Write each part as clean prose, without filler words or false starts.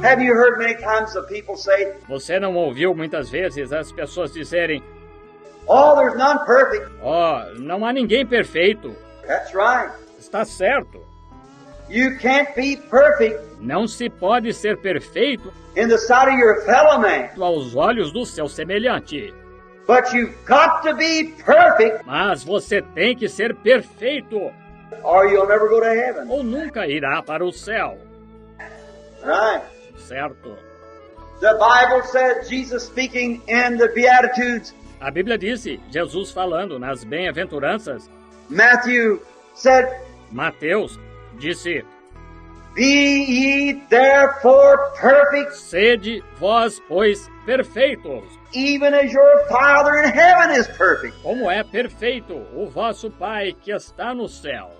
Have you heard many times the people say, Você não ouviu muitas vezes as pessoas dizerem: oh, there's none perfect? não há ninguém perfeito. That's right. Está certo. You can't be perfect Não se pode ser perfeito in the sight of your fellow man, aos olhos do seu semelhante. but you've got to be perfect Mas você tem que ser perfeito, or you'll never go to heaven. ou nunca irá para o céu. Right. Certo? The Bible said, Jesus speaking in the Beatitudes, A Bíblia disse, Jesus falando nas bem-aventuranças, Matthew said, Mateus disse: be ye therefore perfect, Sede vós, pois, perfeitos, even as your Father in heaven is perfect. como é perfeito o vosso Pai que está no céu.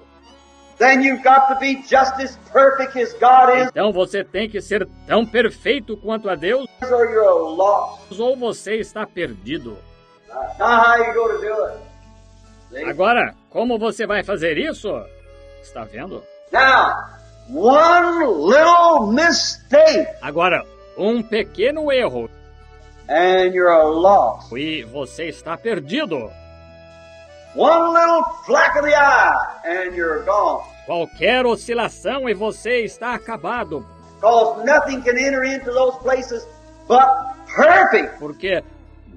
Then you've got to be just as perfect as God is, Então você tem que ser tão perfeito quanto a Deus, or you're lost. ou você está perdido. Now how you go to do it? See? Agora, como você vai fazer isso? Está vendo? Now, one little mistake Agora, um pequeno erro and you're lost. e você está perdido. One little flack of the eye and you're gone. Qualquer oscilação e você está acabado, Because nothing can enter into those places but perfect. porque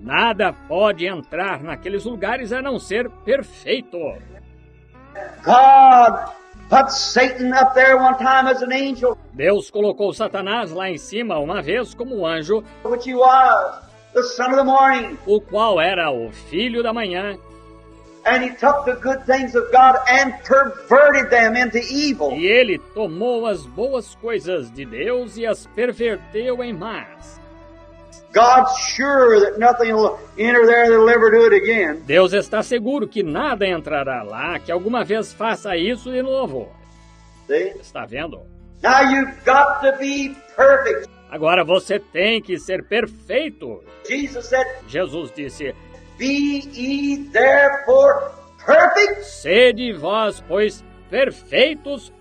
nada pode entrar naqueles lugares a não ser perfeito. God put Satan up there one time as an angel, Deus colocou Satanás lá em cima uma vez como anjo, which he was, the son of the morning. o qual era o filho da manhã, And he took the good things of God and perverted them into evil. e ele tomou as boas coisas de Deus e as perverteu em más. God's sure that nothing will enter there that'll ever do it again. Deus está seguro que nada entrará lá que alguma vez faça isso de novo. See? Está vendo? Now you've got to be perfect. Agora você tem que ser perfeito. Jesus said, Jesus disse: be ye therefore perfect, Sede vós, pois, perfeitos,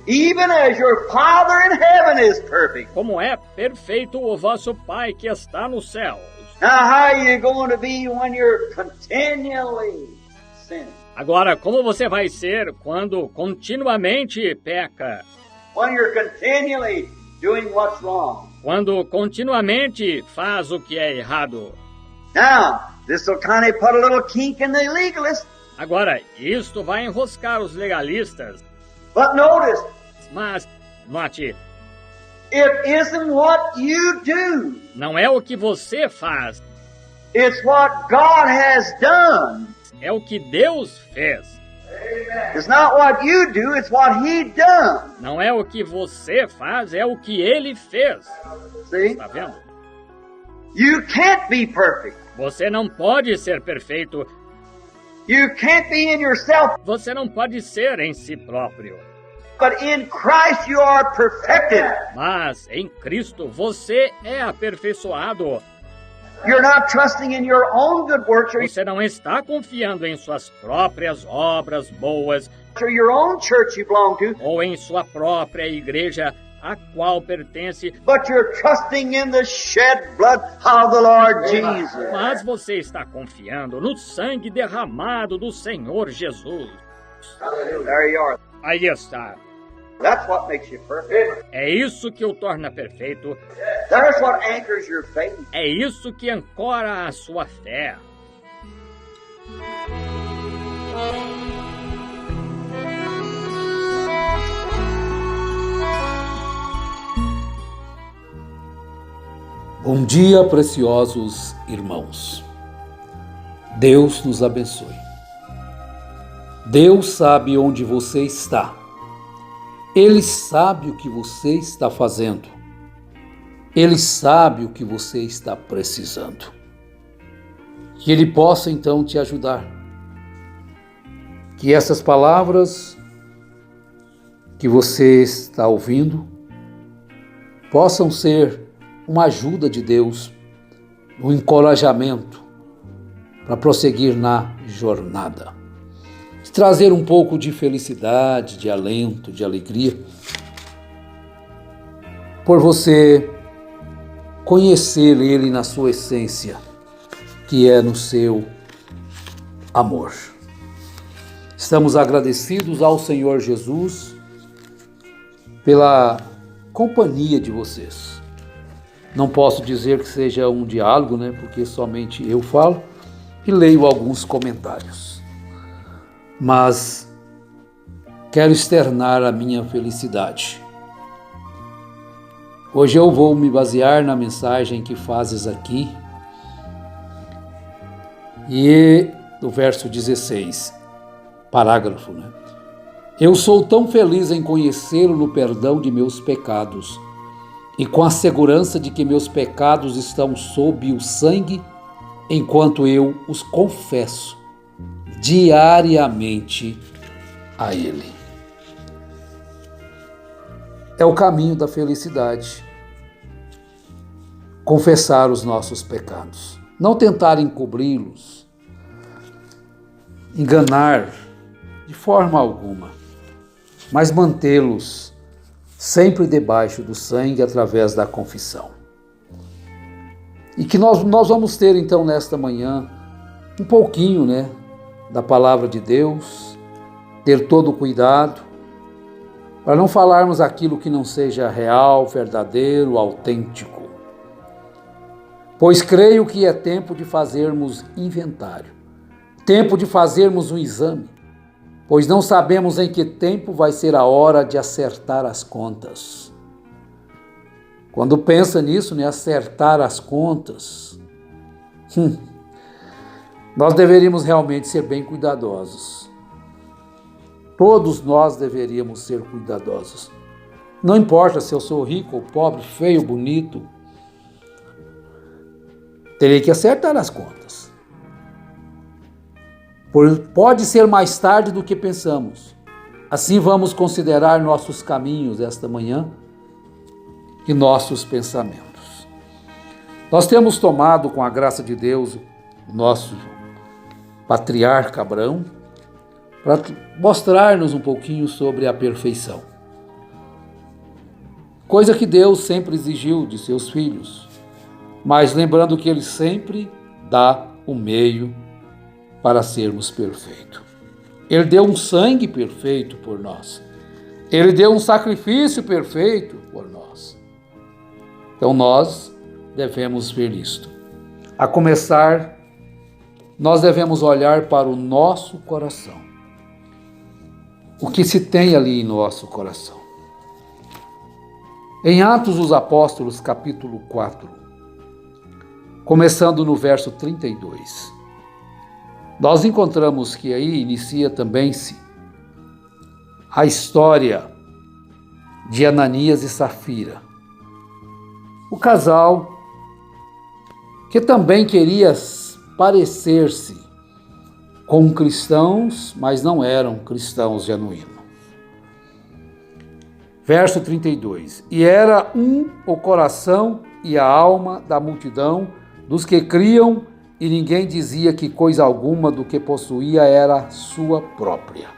even as your Father in heaven is perfect. como é perfeito o vosso Pai que está nos céus. Now how are you going to be when you're continually sinning? Agora, como você vai ser quando continuamente peca? When you're continually doing what's wrong? Quando continuamente faz o que é errado? Now, this will kind of put a little kink in the legalist. Agora, isto vai enroscar os legalistas. But notice, Mas, note, it isn't what you do. não é o que você faz, It's what God has done. é o que Deus fez. It's not what you do, it's what He done. Não é o que você faz, é o que Ele fez. See? Está vendo? You can't be perfect. Você não pode ser perfeito. You can't be in yourself, Você não pode ser em si próprio. but in Christ you are perfected. Mas em Cristo você é aperfeiçoado. You're not trusting in your own good works Você não está confiando em suas próprias obras boas or your own church you belong to, ou em sua própria igreja a qual pertence, but you're trusting in the shed blood of the Lord Jesus. mas você está confiando no sangue derramado do Senhor Jesus. There you are. Aí está. That's what makes you perfect. É isso que o torna perfeito. That's what anchors your faith. É isso que ancora a sua fé. Bom dia, preciosos irmãos. Deus nos abençoe. Deus sabe onde você está. Ele sabe o que você está fazendo. Ele sabe o que você está precisando. Que Ele possa então te ajudar. Que essas palavras que você está ouvindo possam ser uma ajuda de Deus, um encorajamento para prosseguir na jornada. Trazer um pouco de felicidade, de alento, de alegria. por você conhecer Ele na sua essência, que é no seu amor. Estamos agradecidos ao Senhor Jesus pela companhia de vocês. Não posso dizer que seja um diálogo, né? Porque somente eu falo e leio alguns comentários. Mas quero externar a minha felicidade. Hoje eu vou me basear na mensagem que fazes aqui. E do verso 16, parágrafo, né? Eu sou tão feliz em conhecê-lo no perdão de meus pecados e com a segurança de que meus pecados estão sob o sangue, enquanto eu os confesso diariamente a Ele. É o caminho da felicidade. Confessar os nossos pecados. Não tentar encobri-los, enganar de forma alguma, mas mantê-los sempre debaixo do sangue através da confissão. E que nós vamos ter então nesta manhã um pouquinho, né, da palavra de Deus, ter todo o cuidado para não falarmos aquilo que não seja real, verdadeiro, autêntico. Pois creio que é tempo de fazermos inventário, tempo de fazermos um exame, pois não sabemos em que tempo vai ser a hora de acertar as contas. Quando pensa nisso, né, acertar as contas, nós deveríamos realmente ser bem cuidadosos. Todos nós deveríamos ser cuidadosos. Não importa se eu sou rico ou pobre, feio, bonito, terei que acertar as contas. Pode ser mais tarde do que pensamos. Assim vamos considerar nossos caminhos esta manhã e nossos pensamentos. Nós temos tomado, com a graça de Deus, o nosso patriarca Abraão, para mostrar-nos um pouquinho sobre a perfeição. Coisa que Deus sempre exigiu de seus filhos, mas lembrando que Ele sempre dá o meio para sermos perfeitos. Ele deu um sangue perfeito por nós. Ele deu um sacrifício perfeito por nós. Então nós devemos ver isto. A começar, nós devemos olhar para o nosso coração. O que se tem ali em nosso coração. Em Atos dos Apóstolos, capítulo 4, começando no verso 32, nós encontramos que aí inicia também-se a história de Ananias e Safira. O casal que também queria parecer-se com cristãos, mas não eram cristãos genuínos. Verso 32. E era o coração e a alma da multidão dos que criam, e ninguém dizia que coisa alguma do que possuía era sua própria.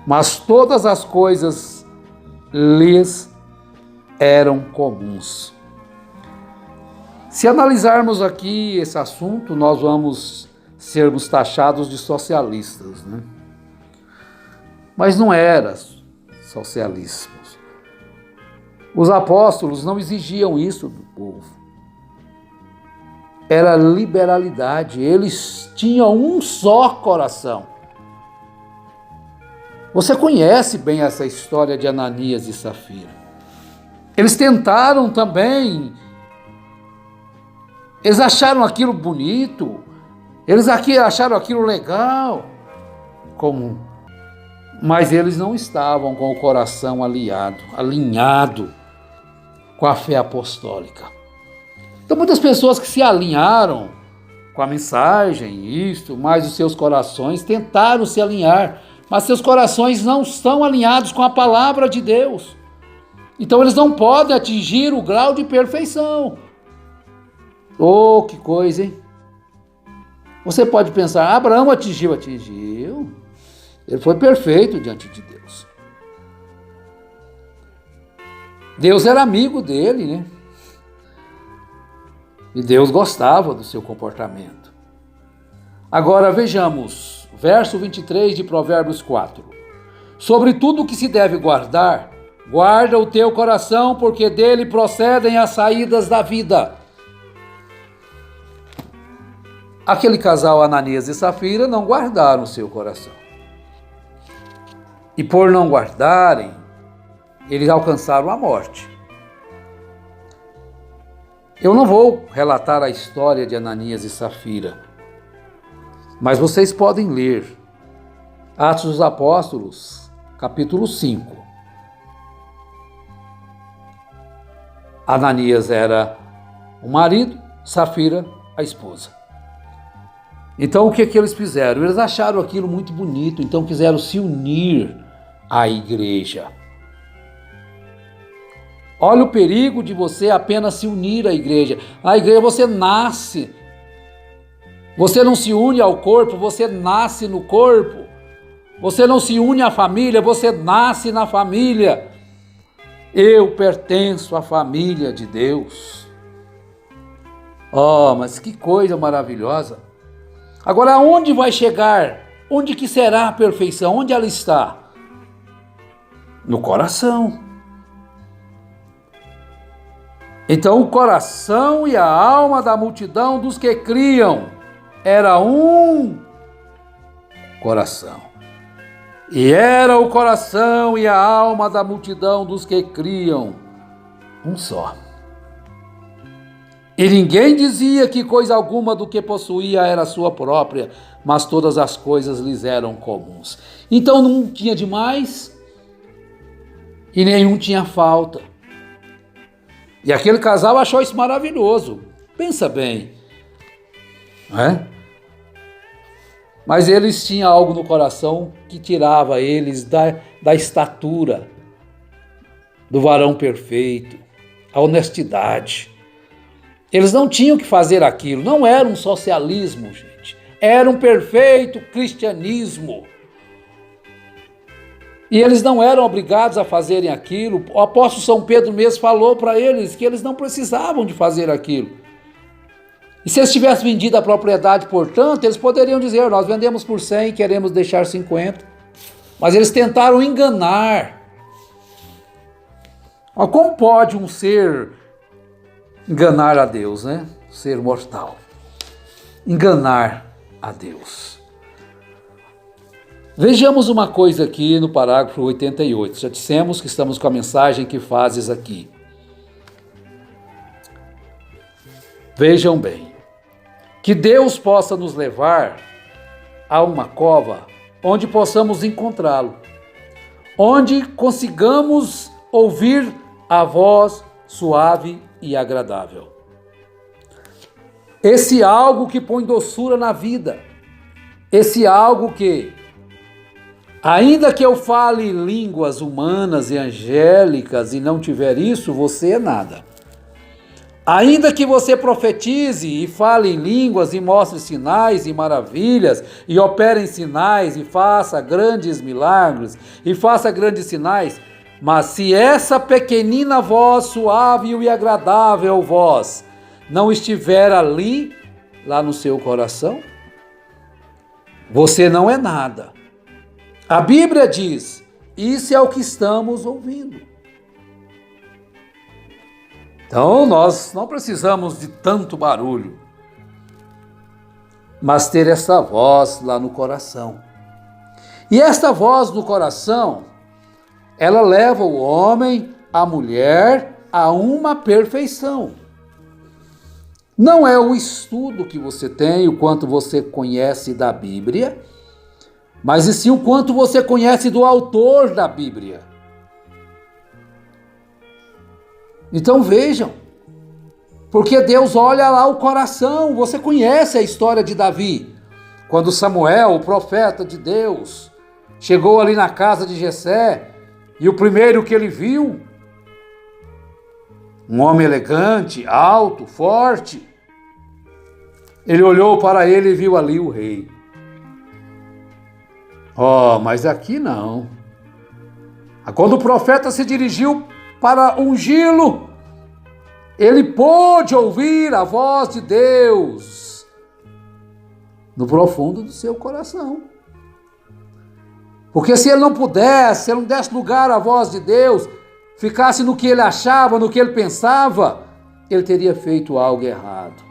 Mas todas as coisas lhes eram comuns. Se analisarmos aqui esse assunto, nós vamos sermos taxados de socialistas, né? Mas não era socialismo. Os apóstolos não exigiam isso do povo. Era liberalidade. Eles tinham um só coração. Você conhece bem essa história de Ananias e Safira. Eles tentaram também. Eles acharam aquilo bonito. Eles aqui acharam aquilo legal. Mas eles não estavam com o coração alinhado com a fé apostólica. Então muitas pessoas que se alinharam com a mensagem, mas os seus corações tentaram se alinhar, mas seus corações não estão alinhados com a palavra de Deus. Então eles não podem atingir o grau de perfeição. Oh, que coisa, hein? Você pode pensar, Abraão atingiu. Ele foi perfeito diante de Deus. Deus era amigo dele, né? E Deus gostava do seu comportamento. Agora vejamos, verso 23 de Provérbios 4. Sobre tudo o que se deve guardar, guarda o teu coração, porque dele procedem as saídas da vida. Aquele casal Ananias e Safira não guardaram o seu coração. E por não guardarem, eles alcançaram a morte. Eu não vou relatar a história de Ananias e Safira, mas vocês podem ler Atos dos Apóstolos, capítulo 5. Ananias era o marido, Safira a esposa. Então o que eles fizeram? Eles acharam aquilo muito bonito, então quiseram se unir à igreja. Olha o perigo de você apenas se unir à igreja. A igreja você nasce. Você não se une ao corpo, você nasce no corpo. Você não se une à família, você nasce na família. Eu pertenço à família de Deus. Oh, mas que coisa maravilhosa. Agora, aonde vai chegar? Onde que será a perfeição? Onde ela está? No coração. Então o coração e a alma da multidão dos que criam era um coração. E era o coração e a alma da multidão dos que criam um só. E ninguém dizia que coisa alguma do que possuía era sua própria, mas todas as coisas lhes eram comuns. Então não tinha demais e nenhum tinha falta. E aquele casal achou isso maravilhoso. Pensa bem, não é? Mas eles tinham algo no coração que tirava eles da estatura do varão perfeito, a honestidade. Eles não tinham que fazer aquilo, não era um socialismo, gente. Era um perfeito cristianismo. E eles não eram obrigados a fazerem aquilo. O apóstolo São Pedro mesmo falou para eles que eles não precisavam de fazer aquilo. E se eles tivessem vendido a propriedade, portanto, eles poderiam dizer, nós vendemos por 100 e queremos deixar 50. Mas eles tentaram enganar. Mas como pode um ser enganar a Deus, né? Ser mortal. Enganar a Deus. Vejamos uma coisa aqui no parágrafo 88. Já dissemos que estamos com a mensagem que fazes aqui. Vejam bem. Que Deus possa nos levar a uma cova onde possamos encontrá-lo. Onde consigamos ouvir a voz suave e agradável. Esse algo que põe doçura na vida. Esse algo que, ainda que eu fale línguas humanas e angélicas e não tiver isso, você é nada. Ainda que você profetize e fale em línguas e mostre sinais e maravilhas e opere em sinais e faça grandes milagres e faça grandes sinais, mas se essa pequenina voz suave e agradável voz não estiver ali, lá no seu coração, você não é nada. A Bíblia diz, isso é o que estamos ouvindo. Então nós não precisamos de tanto barulho, mas ter essa voz lá no coração. E esta voz no coração, ela leva o homem, a mulher, a uma perfeição. Não é o estudo que você tem, o quanto você conhece da Bíblia, mas e sim o quanto você conhece do autor da Bíblia. Então vejam, porque Deus olha lá o coração. Você conhece a história de Davi, quando Samuel, o profeta de Deus, chegou ali na casa de Jessé, e o primeiro que ele viu, um homem elegante, alto, forte, ele olhou para ele e viu ali o rei. Oh, mas aqui não. Quando o profeta se dirigiu para ungí-lo, ele pôde ouvir a voz de Deus no profundo do seu coração. Porque se ele não pudesse, se ele não desse lugar à voz de Deus, ficasse no que ele achava, no que ele pensava, ele teria feito algo errado.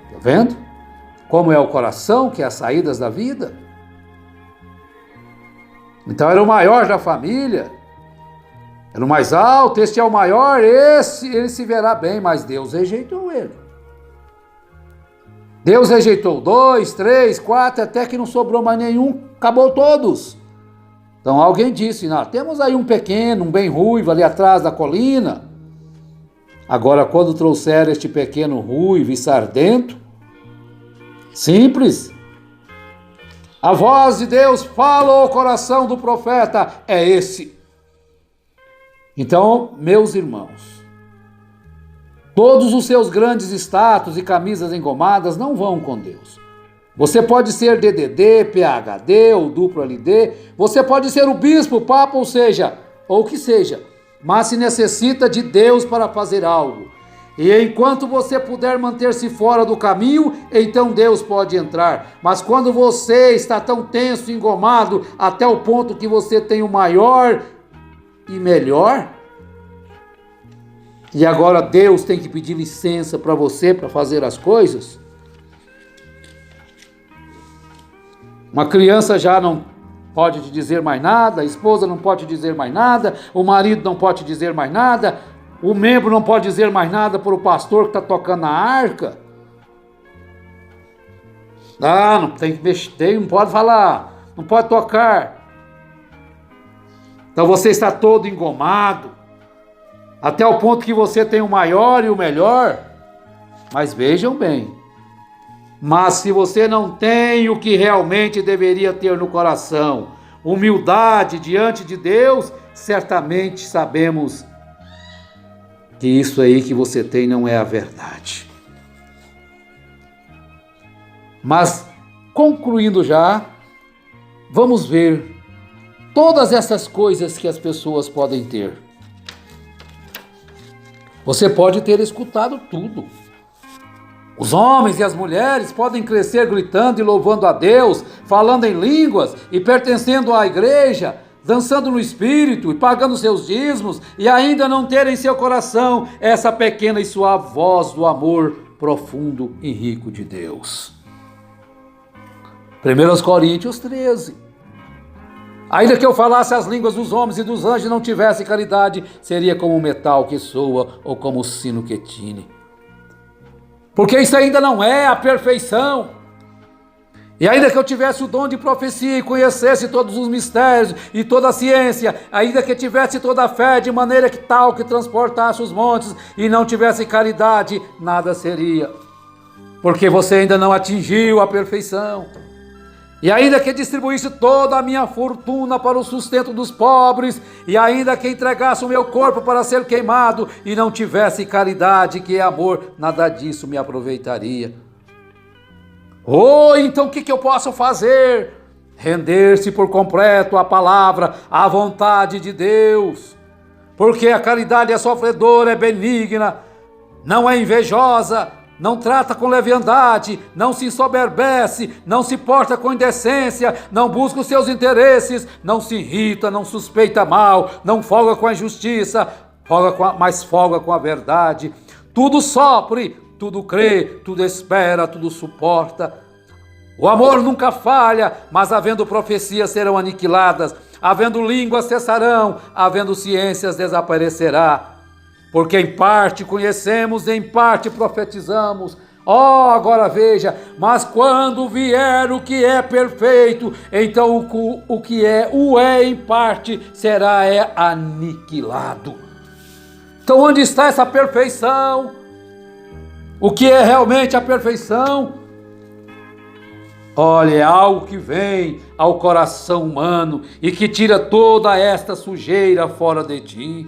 Está vendo? Como é o coração, que é as saídas da vida. Então era o maior da família, era o mais alto, este é o maior, ele se verá bem, mas Deus rejeitou ele. Deus rejeitou 2, 3, 4, até que não sobrou mais nenhum, acabou todos. Então alguém disse, não, temos aí um pequeno, um bem ruivo ali atrás da colina. Agora quando trouxer este pequeno ruivo e sardento, simples, a voz de Deus fala ao coração do profeta, é esse. Então, meus irmãos, todos os seus grandes status e camisas engomadas não vão com Deus. Você pode ser DDD, PhD ou duplo LD, você pode ser o bispo, o papa, ou o que seja, mas se necessita de Deus para fazer algo. E enquanto você puder manter-se fora do caminho, então Deus pode entrar. Mas quando você está tão tenso, engomado, até o ponto que você tem o maior e melhor, e agora Deus tem que pedir licença para você para fazer as coisas, uma criança já não pode te dizer mais nada, a esposa não pode te dizer mais nada, o marido não pode te dizer mais nada, o membro não pode dizer mais nada para o pastor que está tocando a harca. Não tem que mexer, não pode falar, não pode tocar. Então você está todo engomado, até o ponto que você tem o maior e o melhor. Mas vejam bem, mas se você não tem o que realmente deveria ter no coração, humildade diante de Deus, certamente sabemos que isso aí que você tem não é a verdade. Mas, concluindo já, vamos ver todas essas coisas que as pessoas podem ter. Você pode ter escutado tudo. Os homens e as mulheres podem crescer gritando e louvando a Deus, falando em línguas e pertencendo à igreja, dançando no espírito e pagando seus dízimos, e ainda não ter em seu coração essa pequena e suave voz do amor profundo e rico de Deus. 1 Coríntios 13. Ainda que eu falasse as línguas dos homens e dos anjos e não tivesse caridade, seria como um metal que soa ou como o sino que tine. Porque isso ainda não é a perfeição. E ainda que eu tivesse o dom de profecia e conhecesse todos os mistérios e toda a ciência, ainda que tivesse toda a fé de maneira que tal que transportasse os montes e não tivesse caridade, nada seria. Porque você ainda não atingiu a perfeição. E ainda que distribuísse toda a minha fortuna para o sustento dos pobres, e ainda que entregasse o meu corpo para ser queimado e não tivesse caridade, que é amor, nada disso me aproveitaria. Então o que eu posso fazer? Render-se por completo à palavra, à vontade de Deus. Porque a caridade é sofredora, é benigna, não é invejosa, não trata com leviandade, não se ensoberbece, não se porta com indecência, não busca os seus interesses, não se irrita, não suspeita mal, não folga com a injustiça, mas folga com a verdade. Tudo sofre, tudo crê, tudo espera, tudo suporta. O amor nunca falha, mas havendo profecias serão aniquiladas, havendo línguas cessarão, havendo ciências desaparecerá. Porque em parte conhecemos, em parte profetizamos. Agora veja, mas quando vier o que é perfeito, então o que é em parte será aniquilado. Então onde está essa perfeição? O que é realmente a perfeição? Olha, é algo que vem ao coração humano e que tira toda esta sujeira fora de ti.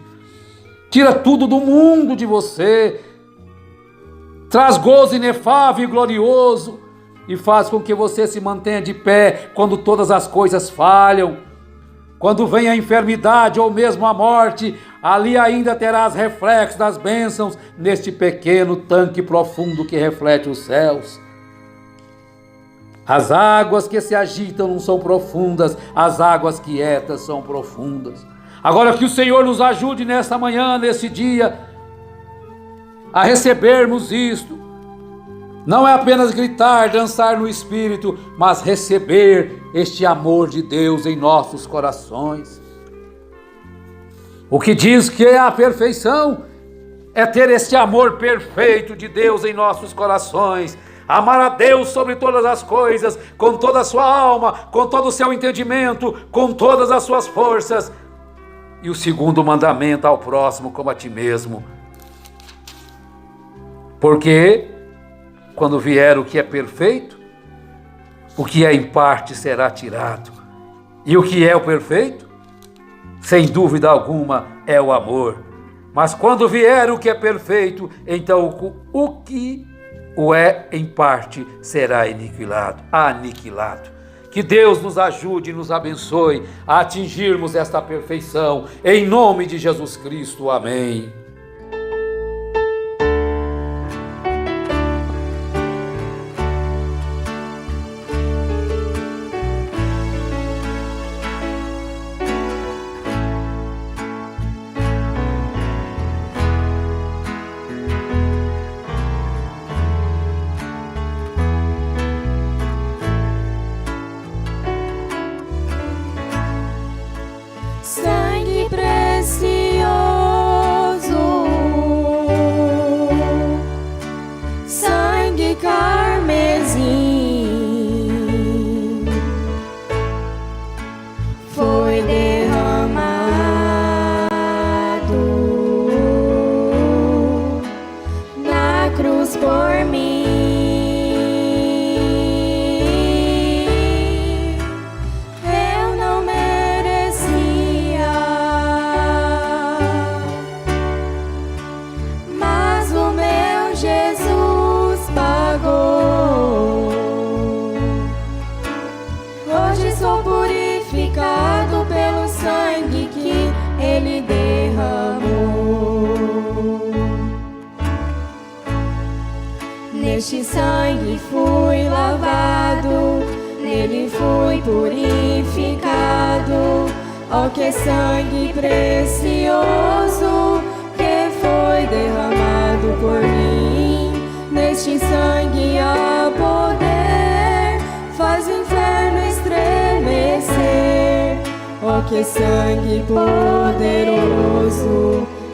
Tira tudo do mundo de você. Traz gozo inefável e glorioso e faz com que você se mantenha de pé quando todas as coisas falham. Quando vem a enfermidade ou mesmo a morte, ali ainda terás reflexos das bênçãos neste pequeno tanque profundo que reflete os céus. As águas que se agitam não são profundas, as águas quietas são profundas. Agora que o Senhor nos ajude nesta manhã, nesse dia, a recebermos isto. Não é apenas gritar, dançar no Espírito, mas receber este amor de Deus em nossos corações. O que diz que é a perfeição é ter este amor perfeito de Deus em nossos corações. Amar a Deus sobre todas as coisas, com toda a sua alma, com todo o seu entendimento, com todas as suas forças. E o segundo mandamento ao próximo como a ti mesmo. Porque quando vier o que é perfeito, o que é em parte será tirado. E o que é o perfeito? Sem dúvida alguma é o amor. Mas quando vier o que é perfeito, então o que o é em parte será aniquilado. Que Deus nos ajude e nos abençoe a atingirmos esta perfeição. Em nome de Jesus Cristo. Amém. Sangue precioso, sangue carmesim, foi derramado na cruz por mim. Hoje sou purificado pelo sangue que Ele derramou. Neste sangue fui lavado, nele fui purificado. Oh, que sangue precioso que foi derramado por mim. Neste sangue há poder, faz o inferno estremecer. Oh, que sangue poderoso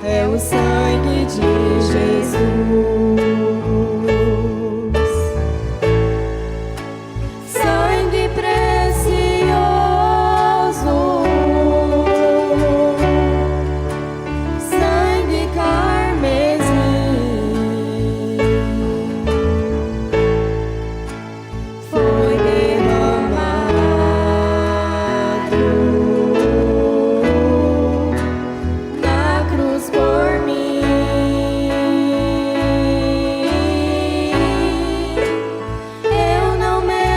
é o sangue de Jesus. Sangue precioso, sangue carmesim, foi derramado na cruz por mim. Eu não merecia,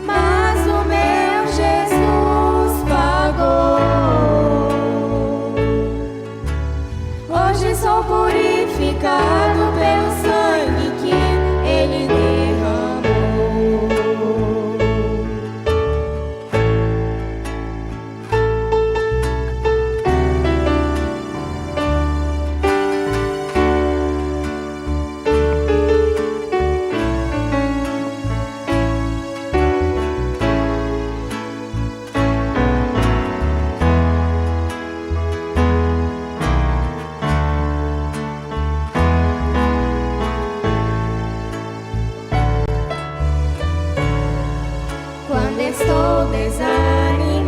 mas o meu Jesus pagou. Hoje sou purificado pelo sangue que Ele derramou. Quando estou desanimada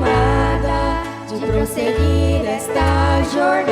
de prosseguir esta jornada,